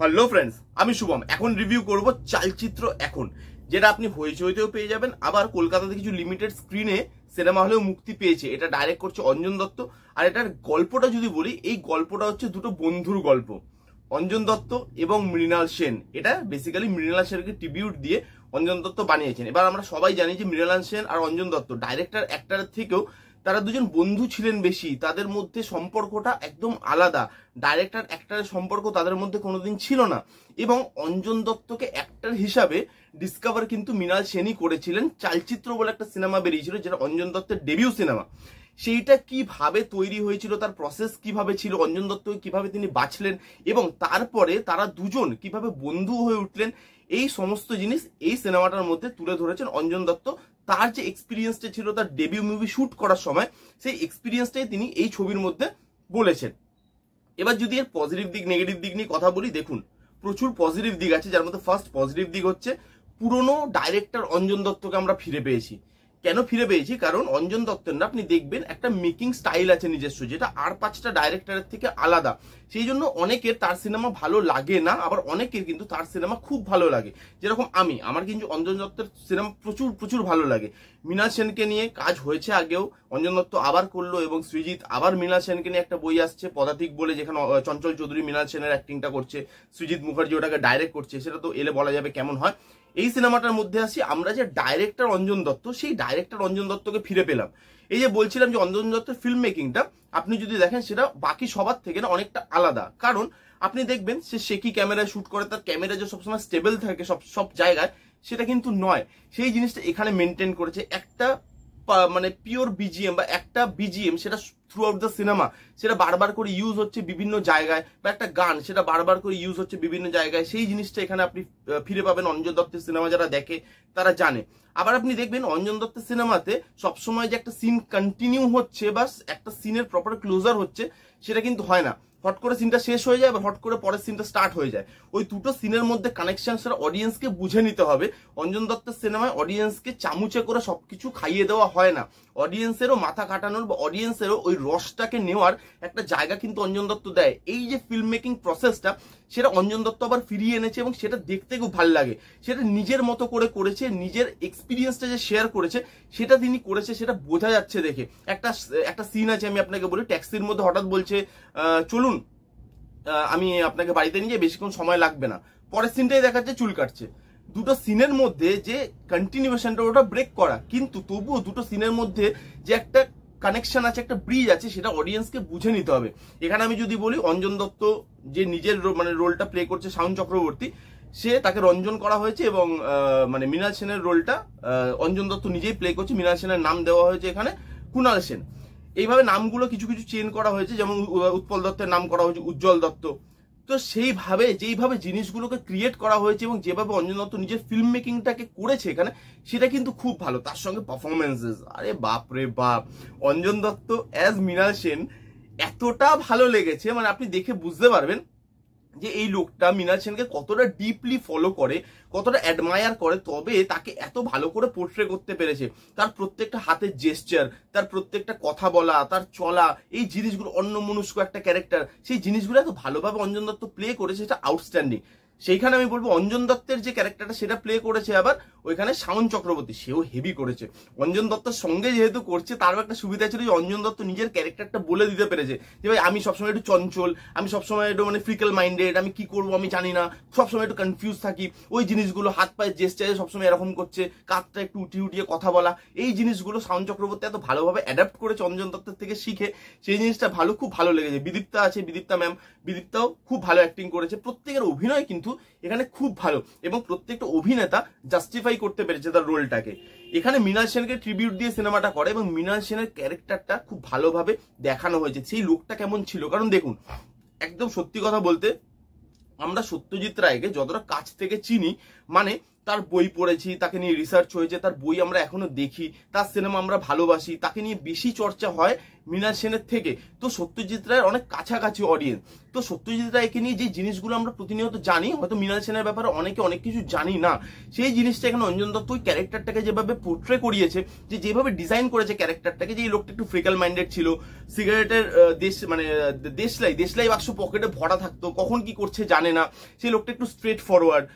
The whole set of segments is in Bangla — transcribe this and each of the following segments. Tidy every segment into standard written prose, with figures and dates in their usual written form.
হ্যালো ফ্রেন্ডস, আমি শুভম। এখন রিভিউ করব চালচিত্র এখন, যেটা আপনি হইচইতেও পেয়ে যাবেন, আবার কলকাতাতে কিছু লিমিটেড স্ক্রিনে সিনেমা হলেও মুক্তি পেয়েছে। এটা ডাইরেক্ট করছে অঞ্জন দত্ত। আর এটার গল্পটা যদি বলি, এই গল্পটা হচ্ছে দুটো বন্ধুর গল্প, অঞ্জন দত্ত এবং মৃণাল সেন। এটা বেসিক্যালি মৃণাল সেনকে ট্রিবিউট দিয়ে অঞ্জন দত্ত বানিয়েছেন। এবার আমরা সবাই জানি যে মৃণাল সেন আর অঞ্জন দত্ত ডাইরেক্টর অ্যাক্টরের থেকেও তারা দুজন বন্ধু ছিলেন বেশি, তাদের মধ্যে সম্পর্কটা একদম আলাদা। ডাইরেক্টর অ্যাক্টরের সম্পর্ক তাদের মধ্যে কোনোদিন ছিল না। এবং অঞ্জন দত্তকে অ্যাক্টর হিসাবে ডিসকভার কিন্তু মৃণাল সেনই করেছিলেন। চালচিত্র বলে একটা সিনেমা বেরিয়েছিল, যেটা অঞ্জন দত্তের ডেবিউ সিনেমা। সেইটা কিভাবে তৈরি হয়েছিল, তার প্রসেস কিভাবে ছিল, অঞ্জন দত্তকে কিভাবে তিনি বাছলেন, এবং তারপরে তারা দুজন কিভাবে বন্ধু হয়ে উঠলেন, এই সমস্ত জিনিস এই সিনেমাটার মধ্যে তুলে ধরেছেন অঞ্জন দত্ত। তার যে এক্সপিরিয়েন্সটা ছিল তার ডেবিউ মুভি শুট করার সময়, সেই এক্সপিরিয়েন্সটাই তিনি এই ছবির মধ্যে বলেছেন। এবার যদি এর পজিটিভ দিক নেগেটিভ দিক নিয়ে কথা বলি, দেখুন প্রচুর পজিটিভ দিক আছে, যার মধ্যে ফার্স্ট পজিটিভ দিক হচ্ছে পুরনো ডাইরেক্টর অঞ্জন দত্তকে আমরা ফিরে পেয়েছি। কেন ফিরে পেয়েছি? কারণ অঞ্জন দত্তের না, আপনি দেখবেন একটা মেকিং স্টাইল আছে নিজস্ব, যেটা আর 5টা ডাইরেক্টরের থেকে আলাদা। সেই জন্য অনেকের তার সিনেমা ভালো লাগে না, আবার অনেকের কিন্তু তার সিনেমা খুব ভালো লাগে। যেরকম আমার কিন্তু অঞ্জন দত্তের সিনেমা প্রচুর প্রচুর ভালো লাগে। মৃণাল সেনকে নিয়ে কাজ হয়েছে আগেও, অঞ্জন দত্ত আবার করলো, এবং সৃজিত আবার মৃণাল সেনকে নিয়ে একটা বই আসছে পদাতিক বলে, যেখানে চঞ্চল চৌধুরী মৃণাল সেনের অ্যাক্টিংটা করছে, সৃজিত মুখার্জি ওটাকে ডাইরেক্ট করছে। সেটা তো এলে বলা যাবে কেমন হয়। এই সিনেমাটার মধ্যে আসি, আমরা যে ডাইরেক্টর অঞ্জন দত্ত, সেই ডাইরেক্টর অঞ্জন দত্তকে ফিরে পেলাম। এই যে বলছিলাম যে অঞ্জন দত্তের ফিল্ম মেকিংটা আপনি যদি দেখেন, সেটা বাকি সবার থেকে না অনেকটা আলাদা। কারণ আপনি দেখবেন সে কি ক্যামেরায় শুট করে, তার ক্যামেরা যে সবসময় স্টেবল থাকে সব জায়গায়, সেটা কিন্তু নয়। সেই জিনিসটা এখানে মেনটেন করেছে। একটা মানে পিওর বিজিএম বা একটা বিজিএম, সেটা থ্রু আউট দ্য সিনেমা সেটা বারবার করে ইউজ হচ্ছে বিভিন্ন জায়গায়, বা একটা গান সেটা বারবার করে ইউজ হচ্ছে বিভিন্ন জায়গায়। সেই জিনিসটা এখানে আপনি ফিরে পাবেন। অঞ্জন দত্তের সিনেমা যারা দেখে তারা জানে। আবার আপনি দেখবেন অঞ্জন দত্তের সিনেমাতে সবসময় যে একটা সিন কন্টিনিউ হচ্ছে বা একটা সিনের প্রপার ক্লোজার হচ্ছে, সেটা কিন্তু হয় না। হট করে সিনটা শেষ হয়ে যায়, বা হট করে পরের সিনটা স্টার্ট হয়ে যায়। ওই দুটো সিনের মধ্যে কানেকশন সেটা অডিয়েন্সকে বুঝে নিতে হবে। অঞ্জন দত্তের সিনেমায় অডিয়েন্সকে চামুচে করে সবকিছু খাইয়ে দেওয়া হয় না। অডিয়েন্সেরও মাথা কাটানোর বা অডিয়েন্সেরও ওই রসটাকে নেওয়ার একটা জায়গা কিন্তু অঞ্জন দত্ত দেয়। এই যে ফিল্ম মেকিং প্রসেসটা, সেটা অঞ্জন দত্ত আবার ফিরিয়ে এনেছে, এবং সেটা দেখতে খুব ভালো লাগে। সেটা নিজের মতো করে করেছে, নিজের এক্সপিরিয়েন্সটা যে শেয়ার করেছে সেটা তিনি করেছে, সেটা বোঝা যাচ্ছে দেখে। একটা সিন আছে, আমি আপনাকে বলি, ট্যাক্সির মধ্যে হঠাৎ বলছে চলুন আমি আপনাকে বাড়িতে নিয়ে যাই, বেশিক্ষণ সময় লাগবে না। পরের সিনটাই দেখাচ্ছে চুল কাটছে। দুটো সিনের মধ্যে যে কন্টিনিউশনটা, ওটা ব্রেক করা, কিন্তু তবুও দুটো সিনের মধ্যে যে একটা কানেকশন আছে, একটা ব্রিজ আছে, সেটা অডিয়েন্সকে বুঝে নিতে হবে। এখানে আমি যদি বলি, অঞ্জন দত্ত যে নিজের মানে রোলটা প্লে করছে শাওন চক্রবর্তী, সে তাকে রঞ্জন করা হয়েছে, এবং মানে মৃণাল সেনের রোলটা অঞ্জন দত্ত নিজেই প্লে করছে। মৃণাল সেনের নাম দেওয়া হয়েছে এখানে কুণাল সেন। এইভাবে নামগুলো কিছু কিছু চেঞ্জ করা হয়েছে, যেমন উৎপল দত্তের নাম করা হয়েছে উজ্জ্বল দত্ত। তো সেইভাবে যেইভাবে জিনিসগুলোকে ক্রিয়েট করা হয়েছে, এবং যেভাবে অঞ্জন দত্ত নিজের ফিল্ম মেকিংটাকে করেছে এখানে, সেটা কিন্তু খুব ভালো। তার সঙ্গে পারফরমেন্সেস, আরে বাপ রে বাপ, অঞ্জন দত্ত অ্যাজ মৃণাল সেন এতটা ভালো লেগেছে। মানে আপনি দেখে বুঝতে পারবেন যে এই লোকটা মৃণাল সেনকে কতটা ডিপলি ফলো করে, কতটা অ্যাডমায়ার করে, তবে তাকে এত ভালো করে পোর্ট্রে করতে পেরেছে। তার প্রত্যেকটা হাতের জেস্টার, তার প্রত্যেকটা কথা বলা, তার চলা, এই জিনিসগুলো, অন্যমনস্ক একটা ক্যারেক্টার, সেই জিনিসগুলো এত ভালোভাবে অঞ্জন দত্ত প্লে করেছে, সেটা আউটস্ট্যান্ডিং। সেইখানে আমি বলবো অঞ্জন দত্তের যে ক্যারেক্টারটা সেটা প্লে করেছে আবার ওইখানে শাওন চক্রবর্তী, সেও হেভি করেছে। অঞ্জন দত্তের সঙ্গে যেহেতু করছে, তারও একটা সুবিধা ছিল যে অঞ্জন দত্ত নিজের ক্যারেক্টারটা বলে দিতে পেরেছে, যে ভাই আমি সবসময় একটু চঞ্চল, আমি সবসময় একটু মানে ফ্রিকেল মাইন্ডেড, আমি কি করবো আমি জানি না, সবসময় একটু কনফিউজ থাকি। ওই জিনিসগুলো, হাত পায়ের জেস্টারে সবসময় এরকম করছে, কাঁধটা একটু উঠিয়ে উঠিয়ে কথা বলা, এই জিনিসগুলো শাওন চক্রবর্তী এত ভালোভাবে অ্যাডাপ্ট করেছে অঞ্জন দত্তের থেকে শিখে। সেই জিনিসটা খুব ভালো লেগেছে। বিদীপ্তা আছে, বিদীপ্তা ম্যাম, বিদীপ্তাও খুব ভালো অ্যাক্টিং করেছে। প্রত্যেকের অভিনয় কিন্তু এখানে খুব ভালো, এবং প্রত্যেকটা অভিনেতা জাস্টিফাই করতে পেরেছে তার রোলটাকে। এখানে মৃণাল সেনকে ট্রিবিউট দিয়ে সিনেমাটা করে, এবং মৃণাল সেনের ক্যারেক্টারটা খুব ভালোভাবে দেখানো হয়েছে। সেই লোকটা কেমন ছিল, কারণ দেখুন, একদম সত্যি কথা বলতে, আমরা সত্যজিৎ রায়কে যতটা কাছ থেকে চিনি, মানে তার বই পড়েছি, তাকে নিয়ে রিসার্চ হয়েছে, তার বই আমরা এখনো দেখি, তার সিনেমা আমরা ভালোবাসি, তাকে নিয়ে বেশি চর্চা হয় মৃণাল সেনের থেকে। তো সত্যজিৎ রায়ের অনেক কাছাকাছি অডিয়েন্স। তো সত্যজিৎ রায়কে নিয়ে যে জিনিসগুলো আমরা প্রতিনিয়ত জানি, হয়তো মৃণাল সেনের ব্যাপারে অনেকে অনেক কিছু জানি না, সেই জিনিসটা এখানে অঞ্জন দত্ত ওই ক্যারেক্টারটাকে যেভাবে পোর্ট্রে করিয়েছে, যেভাবে ডিজাইন করেছে ক্যারেক্টারটাকে, যে এই লোকটা একটু ফ্রিকাল মাইন্ডেড ছিল, সিগারেটের দেশলাই বাক্স পকেটে ভরা থাকতো, কখন কি করছে জানে না, সেই লোকটা একটু স্ট্রেট ফরওয়ার্ড,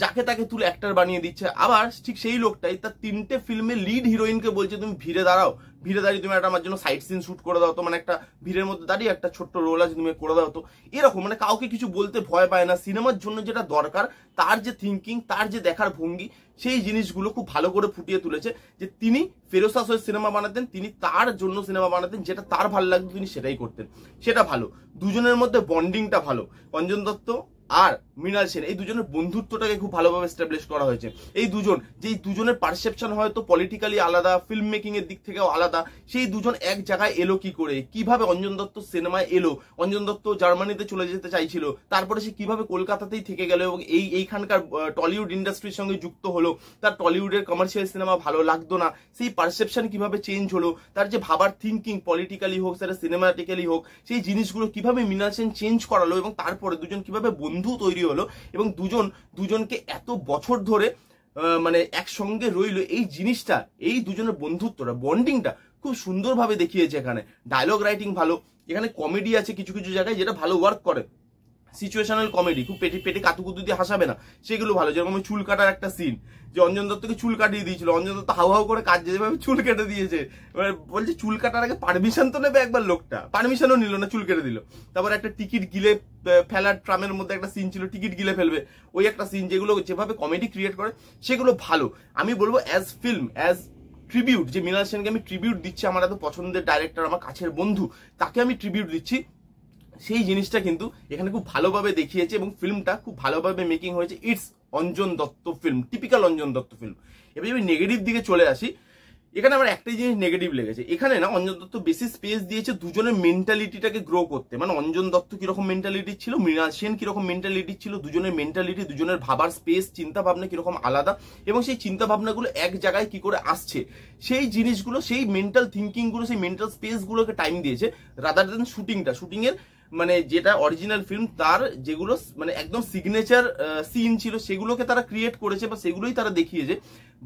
যাকে তাকে তুলে অ্যাক্টর বানিয়ে দিচ্ছে। আবার ঠিক সেই লোকটাই তার 3টে ফিল্মে লিড হিরোইনকে বলছে তুমি ভিড়ে দাঁড়াও, ভিড়ে দাঁড়িয়ে তুমি একটা আমার জন্য সাইড সিন শুট করে দাও তো, মানে একটা ভিড়ের মধ্যে দাঁড়িয়ে একটা ছোট্ট রোল আছে তুমি করে দাও তো। এরকম মানে কাউকে কিছু বলতে ভয় পায় না। সিনেমার জন্য যেটা দরকার, তার যে থিঙ্কিং, তার যে দেখার ভঙ্গি, সেই জিনিসগুলো খুব ভালো করে ফুটিয়ে তুলেছে। যে তিনি ফেরোসাস হয়ে সিনেমা বানাতেন, তিনি তার জন্য সিনেমা বানাতেন, যেটা তার ভালো লাগতো তিনি সেটাই করতেন, সেটা ভালো। দুজনের মধ্যে বন্ডিংটা ভালো, অঞ্জন দত্ত আর মৃণাল সেন এই দুজনের বন্ধুত্বটাকে খুব ভালোভাবে এস্টাবলিশ করা হয়েছে। এই দুজনের পারসেপশন হয়তো পলিটিক্যালি আলাদা, ফিল্ম মেকিং এর দিক থেকেও আলাদা, সেই দুজন এক জায়গায় এলো কি করে, কিভাবে অঞ্জন দত্ত সিনেমায় এলো, অঞ্জন দত্ত জার্মানিতে চলে যেতে চাইছিল, তারপরে সে কিভাবে কলকাতাতেই থেকে গেল এবং এইখানকার টলিউড ইন্ডাস্ট্রির সঙ্গে যুক্ত হলো, তার টলিউডের কমার্শিয়াল সিনেমা ভালো লাগতো না, সেই পারসেপশন কিভাবে চেঞ্জ হলো, তার যে ভাবার থিঙ্কিং পলিটিক্যালি হোক সেটা সিনেমাটিক্যালি হোক, সেই জিনিসগুলো কিভাবে মৃণাল সেন চেঞ্জ করালো, এবং তারপরে দুজন কিভাবে বন্ধু তৈরি হলো এবং দুজনকে এত বছর ধরে মানে একসঙ্গে রইলো, এই জিনিসটা, এই দুজনের বন্ধুত্বটা, বন্ডিংটা খুব সুন্দরভাবে দেখিয়েছে এখানে। ডায়লগ রাইটিং ভালো, এখানে কমেডি আছে কিছু কিছু জায়গায় যেটা ভালো ওয়ার্ক করে, সিচুয়েশনাল কমেডি, খুব পেটে কাতুকুতু দিয়ে হাসাবে না, সেগুলো ভালো। যেরকম চুল কাটার একটা সিন, যে অঞ্জন দত্তকে চুল কাটিয়ে দিয়েছিল, অঞ্জন দত্ত হাউ হাউ করে কাজ যেভাবে চুল কেটে দিয়েছে, বলছে চুল কাটার আগে পারমিশন তো নেবে একবার, লোকটা পারমিশনও নিল না, চুল কেটে দিল। তারপর একটা টিকিট গিলে ফেলার, ট্রামের মধ্যে একটা সিন ছিল, টিকিট গিলে ফেলবে, ওই একটা সিন, যেগুলো যেভাবে কমেডি ক্রিয়েট করে সেগুলো ভালো। আমি বলবো অ্যাজ ফিল্ম, অ্যাজ ট্রিবিউট, যে মৃণাল সেনকে আমি ট্রিবিউট দিচ্ছি, আমার এত পছন্দের ডাইরেক্টর, আমার কাছের বন্ধু, তাকে আমি ট্রিবিউট দিচ্ছি, সেই জিনিসটা কিন্তু এখানে খুব ভালোভাবে দেখিয়েছে এবং ফিল্মটা খুব ভালোভাবে মেকিং হয়েছে। It's Anjan Dutta film, typical Anjan Dutta film. এবার আমি নেগেটিভ দিকে চলে আসি, এখানে আমার একটাই জিনিস নেগেটিভ লেগেছে, এখানে না অঞ্জন দত্ত বেশি স্পেস দিয়েছে দুজনের মেন্টালিটিটাকে গ্রো করতে। মানে অঞ্জন দত্ত কিরকম মেন্টালিটি ছিল, মৃণাল সেন কিরকম মেন্টালিটি ছিল, দুজনের মেন্টালিটি, দুজনের ভাবার স্পেস, চিন্তা ভাবনা কিরকম আলাদা, এবং সেই চিন্তা ভাবনাগুলো এক জায়গায় কি করে আসছে, সেই জিনিসগুলো, সেই মেন্টাল থিঙ্কিং গুলো, সেই মেন্টাল স্পেস গুলোকে টাইম দিয়েছে, রাদার দেন শুটিং এর মানে যেটা অরিজিনাল ফিল্ম, তার যেগুলো মানে একদম সিগনেচার সিন ছিল সেগুলোকে তারা ক্রিয়েট করেছে বা সেগুলোই তারা দেখিয়েছে।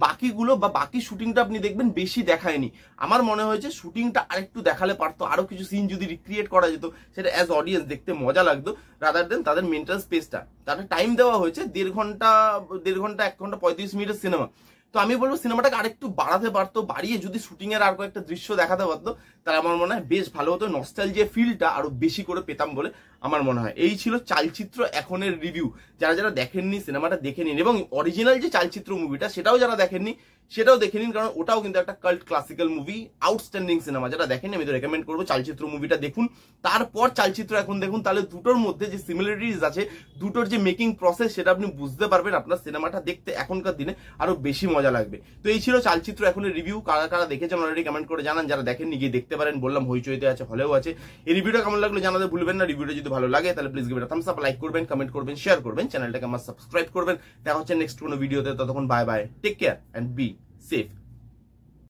বাকিগুলো বা বাকি শুটিংটা আপনি দেখবেন বেশি দেখায়নি। আমার মনে হয়েছে শুটিংটা আরেকটু দেখালে পারতো, আরো কিছু সিন যদি রিক্রিয়েট করা যেত, সেটা অ্যাজ অডিয়েন্স দেখতে মজা লাগতো, রাদার দেন তাদের মেন্টাল স্পেসটা। তাদের টাইম দেওয়া হয়েছে 1.5 ঘন্টা 1 ঘন্টা 35 মিনিটের সিনেমা। তো আমি বলবো সিনেমাটাকে আরেকটু বাড়াতে পারতো, বাড়িয়ে যদি শুটিং এর আর কয়েকটা দৃশ্য দেখাতে পারতো, তাহলে আমার মনে হয় বেশ ভালো হতো, নস্টালজিয়া ফিলটা আরো বেশি করে পেতাম বলে আমার মনে হয়। এই ছিল চালচিত্র এখনের রিভিউ। যারা দেখেননি সিনেমাটা দেখে নিন, এবং অরিজিনাল যে চালচিত্র মুভিটা সেটাও যারা দেখেননি সেটাও দেখে নিন, কারণ ওটাও কিন্তু একটা cult classical movie, outstanding cinema. যারা দেখেননি আমি তো রেকমেন্ড করবো চালচিত্র মুভিটা দেখুন, তারপর চালচিত্র এখন দেখুন, তাহলে দুটোর মধ্যে যে সিমিলারিটিস আছে, দুটোর যে মেকিং প্রসেস, সেটা আপনি বুঝতে পারবেন, আপনার সিনেমাটা দেখতে এখনকার দিনে আরো বেশি মজা লাগবে। তো এই ছিল চালচিত্র এখনের রিভিউ। কারা দেখেছেন অলরেডি কমেন্ট করে জানান, যারা দেখেননি গিয়ে দেখতে পারেন, বললাম হইচইতে আছে, হলেও আছে। এই রিভিউটা কেমন লাগলো জানাতে ভুলবেন না। রিভিউটা যদি ভালো লাগে তাহলে please give it a Thums up, like করবেন, কমেন্ট করবেন, শেয়ার করবেন, চ্যানেলটাকে আমার সাবস্ক্রাইব করবেন। দেখা হচ্ছে নেক্সট কোনো ভিডিওতে, ততক্ষণ bye bye, take care and be safe.